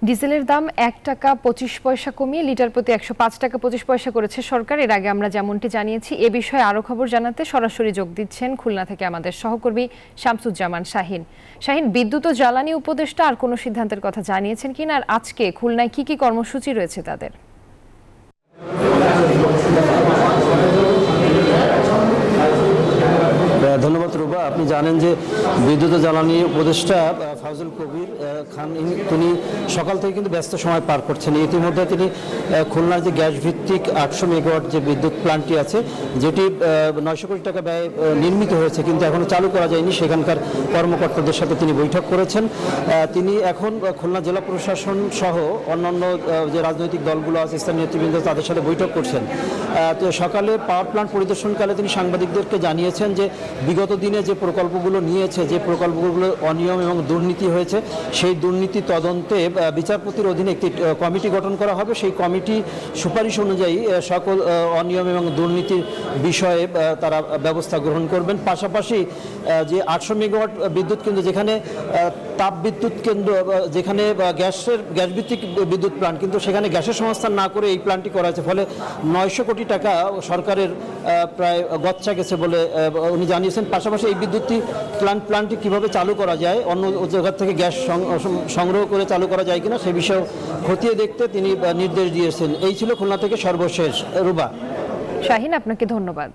ডিজেলের দাম ১ টাকা ২৫ পয়সা কমিয়ে লিটার প্রতি ১০৫ টাকা ২৫ পয়সা করেছে সরকার। এর আগে আমরা যেমনটি জানিয়েছি। এ বিষয়ে আরও খবর জানাতে সরাসরি যোগ দিচ্ছেন খুলনা থেকে আমাদের সহকর্মী শামসুজ্জামান শাহিন। শাহিন, বিদ্যুৎ ও জ্বালানি উপদেষ্টা আর কোনো সিদ্ধান্তের কথা জানিয়েছেন কিনা, আর আজকে খুলনায় কি কর্মসূচি রয়েছে তাদের? ধন্যবাদ রুবা। আপনি জানেন যে বিদ্যুৎ ও জ্বালানি উপদেষ্টা ফাজল কবির খান তিনি সকাল থেকে কিন্তু ব্যস্ত সময় পার করছেন। ইতিমধ্যে তিনি খুলনার যে গ্যাস ভিত্তিক ৮০০ মেগাওয়াট যে বিদ্যুৎ প্ল্যান্টটি আছে, যেটি ৯০০ কোটি টাকা ব্যয় নির্মিত হয়েছে কিন্তু এখনও চালু করা যায়নি, সেখানকার কর্মকর্তাদের সাথে তিনি বৈঠক করেছেন। তিনি এখন খুলনা জেলা প্রশাসন সহ অন্যান্য যে রাজনৈতিক দলগুলো আছে, স্থানীয় নেতৃবৃন্দ, তাদের সাথে বৈঠক করছেন। তো সকালে পাওয়ার প্ল্যান্ট পরিদর্শনকালে তিনি সাংবাদিকদেরকে জানিয়েছেন যে বিগত দিনে যে প্রকল্পগুলো নিয়েছে, যে প্রকল্পগুলো অনিয়ম এবং দুর্নীতি হয়েছে, সেই দুর্নীতি তদন্তে বিচারপতির অধীনে একটি কমিটি গঠন করা হবে। সেই কমিটি সুপারিশ অনুযায়ী সকল অনিয়ম এবং দুর্নীতির বিষয়ে তারা ব্যবস্থা গ্রহণ করবেন। পাশাপাশি যে ৮০০ মেগাওয়াট বিদ্যুৎ কেন্দ্র, যেখানে তাপ বিদ্যুৎ কেন্দ্র, যেখানে গ্যাস ভিত্তিক বিদ্যুৎ প্ল্যান্ট, কিন্তু সেখানে গ্যাসের সংস্থান না করে এই প্ল্যান্টটি করা হয়েছে, ফলে ৯০০ কোটি টাকা সরকারের প্রায় গচ্ছা গেছে বলে উনি জানিয়েছেন। পাশাপাশি এই বিদ্যুৎটি প্ল্যান্টটি কীভাবে চালু করা যায়, অন্য জায়গা থেকে গ্যাস সংগ্রহ করে চালু করা যায় কিনা সে বিষয়ে খতিয়ে দেখতে তিনি নির্দেশ দিয়েছেন। এই ছিল খুলনা থেকে সর্বশেষ। রুবা। শাহিন, আপনাকে ধন্যবাদ।